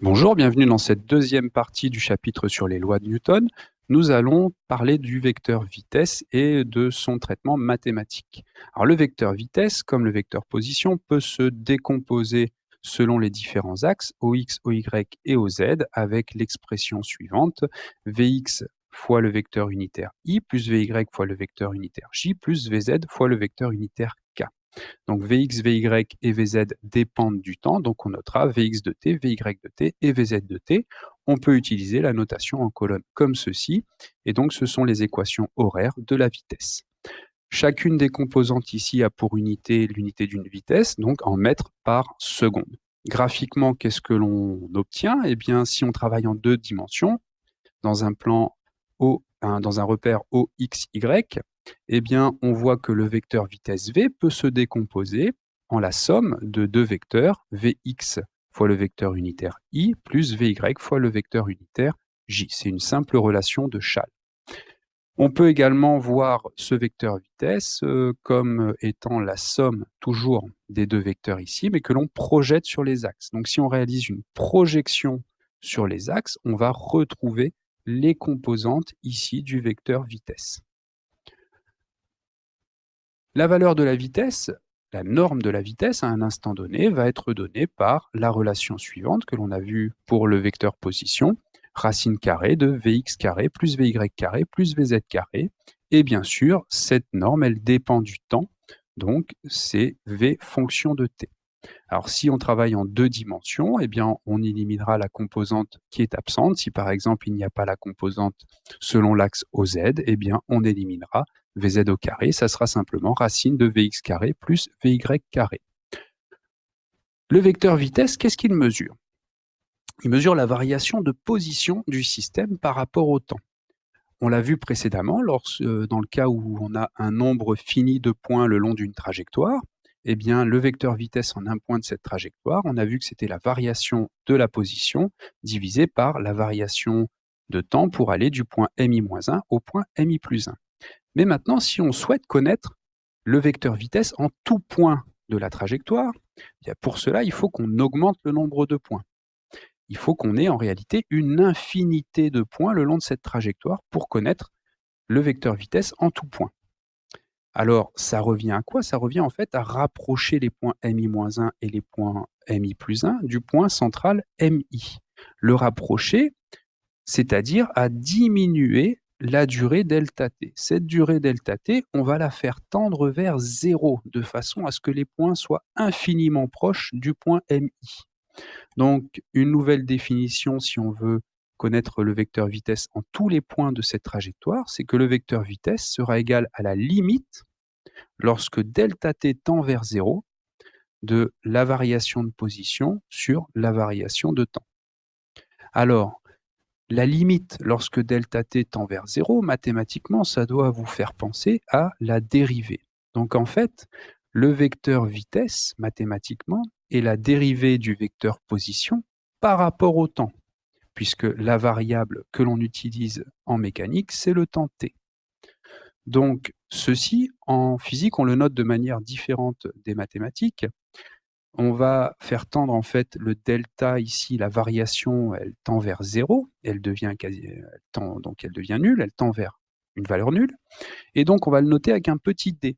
Bonjour, bienvenue dans cette deuxième partie du chapitre sur les lois de Newton. Nous allons parler du vecteur vitesse et de son traitement mathématique. Alors le vecteur vitesse, comme le vecteur position, peut se décomposer selon les différents axes OX, OY et OZ avec l'expression suivante Vx fois le vecteur unitaire I plus Vy fois le vecteur unitaire J plus Vz fois le vecteur unitaire K. Donc Vx, Vy et Vz dépendent du temps, donc on notera Vx de t, Vy de t et Vz de t. On peut utiliser la notation en colonne comme ceci, et donc ce sont les équations horaires de la vitesse. Chacune des composantes ici a pour unité l'unité d'une vitesse, donc en mètres par seconde. Graphiquement, qu'est-ce que l'on obtient? Eh bien, si on travaille en deux dimensions, dans un plan dans un repère OXY, eh bien, on voit que le vecteur vitesse V peut se décomposer en la somme de deux vecteurs, Vx fois le vecteur unitaire I plus Vy fois le vecteur unitaire J. C'est une simple relation de Schall. On peut également voir ce vecteur vitesse comme étant la somme toujours des deux vecteurs ici, mais que l'on projette sur les axes. Donc si on réalise une projection sur les axes, on va retrouver les composantes ici du vecteur vitesse. La valeur de la vitesse, la norme de la vitesse à un instant donné, va être donnée par la relation suivante que l'on a vue pour le vecteur position, racine carrée de Vx carré plus Vy carré plus Vz carré. Et bien sûr, cette norme, elle dépend du temps, donc c'est V fonction de t. Alors, si on travaille en deux dimensions, eh bien, on éliminera la composante qui est absente. Si par exemple, il n'y a pas la composante selon l'axe OZ, eh bien, on éliminera Vz au carré. Ça sera simplement racine de Vx carré plus Vy carré. Le vecteur vitesse, qu'est-ce qu'il mesure? Il mesure la variation de position du système par rapport au temps. On l'a vu précédemment, dans le cas où on a un nombre fini de points le long d'une trajectoire, eh bien, le vecteur vitesse en un point de cette trajectoire, on a vu que c'était la variation de la position divisée par la variation de temps pour aller du point mi-1 au point mi plus 1. Mais maintenant, si on souhaite connaître le vecteur vitesse en tout point de la trajectoire, eh bien, pour cela, il faut qu'on augmente le nombre de points. Il faut qu'on ait en réalité une infinité de points le long de cette trajectoire pour connaître le vecteur vitesse en tout point. Alors, ça revient à quoi? Ça revient en fait à rapprocher les points mi-1 et les points mi plus 1 du point central mi. Le rapprocher, c'est-à-dire à diminuer la durée delta t. Cette durée delta t, on va la faire tendre vers 0 de façon à ce que les points soient infiniment proches du point mi. Donc, une nouvelle définition, si on veut connaître le vecteur vitesse en tous les points de cette trajectoire, c'est que le vecteur vitesse sera égal à la limite, lorsque delta t tend vers 0, de la variation de position sur la variation de temps. Alors, la limite lorsque delta t tend vers 0, mathématiquement, ça doit vous faire penser à la dérivée. Donc en fait, le vecteur vitesse, mathématiquement, est la dérivée du vecteur position par rapport au temps, puisque la variable que l'on utilise en mécanique, c'est le temps t. Donc ceci, en physique, on le note de manière différente des mathématiques. On va faire tendre en fait le delta ici, la variation, elle tend vers 0, elle devient donc elle devient nulle, elle tend vers une valeur nulle, et donc on va le noter avec un petit d.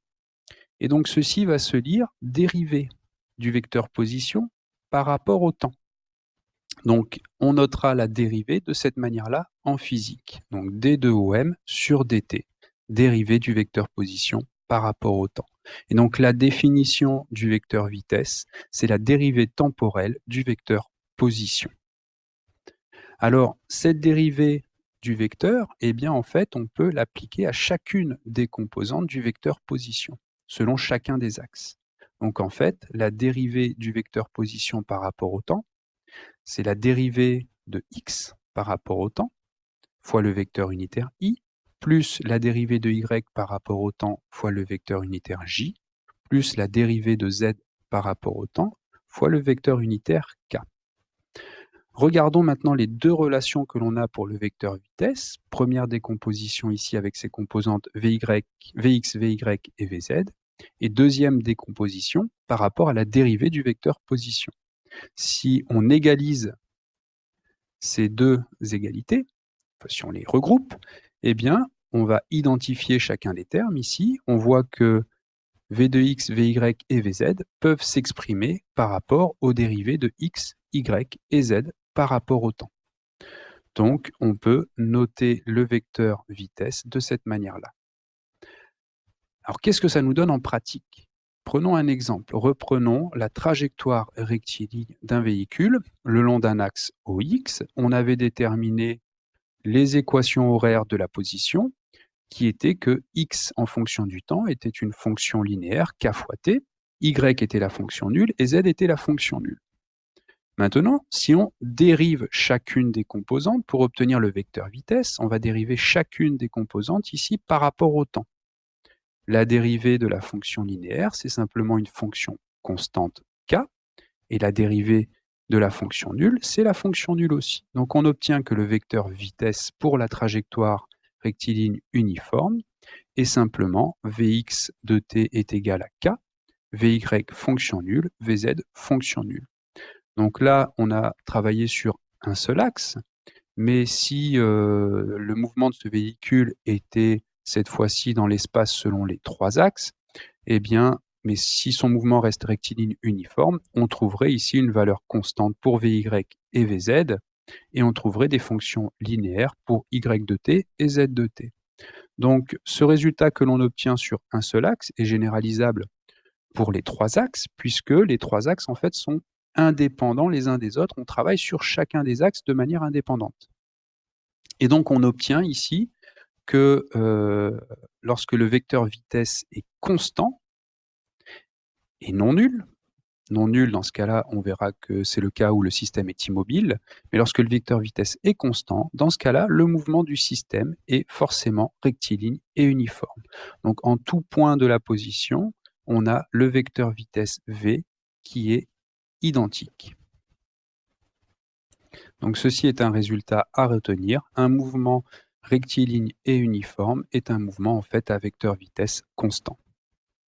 Et donc ceci va se lire dérivée du vecteur position par rapport au temps. Donc on notera la dérivée de cette manière-là en physique. Donc d de OM sur dt, dérivée du vecteur position par rapport au temps. Et donc la définition du vecteur vitesse, c'est la dérivée temporelle du vecteur position. Alors cette dérivée du vecteur, eh bien en fait, on peut l'appliquer à chacune des composantes du vecteur position, selon chacun des axes. Donc en fait, la dérivée du vecteur position par rapport au temps, c'est la dérivée de x par rapport au temps, fois le vecteur unitaire i, plus la dérivée de y par rapport au temps fois le vecteur unitaire j, plus la dérivée de z par rapport au temps fois le vecteur unitaire k. Regardons maintenant les deux relations que l'on a pour le vecteur vitesse. Première décomposition ici avec ses composantes Vx, Vy et Vz. Et deuxième décomposition par rapport à la dérivée du vecteur position. Si on égalise ces deux égalités, enfin, si on les regroupe, eh bien, on va identifier chacun des termes ici. On voit que v de x, vy et vz peuvent s'exprimer par rapport aux dérivés de x, y et z par rapport au temps. Donc, on peut noter le vecteur vitesse de cette manière-là. Alors, qu'est-ce que ça nous donne en pratique? Prenons un exemple. Reprenons la trajectoire rectiligne d'un véhicule le long d'un axe OX. On avait déterminé les équations horaires de la position, qui étaient que x en fonction du temps était une fonction linéaire k fois t, y était la fonction nulle et z était la fonction nulle. Maintenant, si on dérive chacune des composantes pour obtenir le vecteur vitesse, on va dériver chacune des composantes ici par rapport au temps. La dérivée de la fonction linéaire, c'est simplement une fonction constante k, et la dérivée de la fonction nulle, c'est la fonction nulle aussi. Donc on obtient que le vecteur vitesse pour la trajectoire rectiligne uniforme est simplement Vx de t est égal à k, Vy fonction nulle, Vz fonction nulle. Donc là, on a travaillé sur un seul axe, mais si le mouvement de ce véhicule était cette fois-ci dans l'espace selon les trois axes, eh bien, mais si son mouvement reste rectiligne uniforme, on trouverait ici une valeur constante pour Vy et Vz, et on trouverait des fonctions linéaires pour y de t et z de t. Donc, ce résultat que l'on obtient sur un seul axe est généralisable pour les trois axes, puisque les trois axes, en fait, sont indépendants les uns des autres. On travaille sur chacun des axes de manière indépendante. Et donc, on obtient ici que lorsque le vecteur vitesse est constant et non nul, non nul, dans ce cas-là, on verra que c'est le cas où le système est immobile, mais lorsque le vecteur vitesse est constant, dans ce cas-là, le mouvement du système est forcément rectiligne et uniforme. Donc en tout point de la position, on a le vecteur vitesse v qui est identique. Donc ceci est un résultat à retenir. Un mouvement rectiligne et uniforme est un mouvement en fait à vecteur vitesse constant.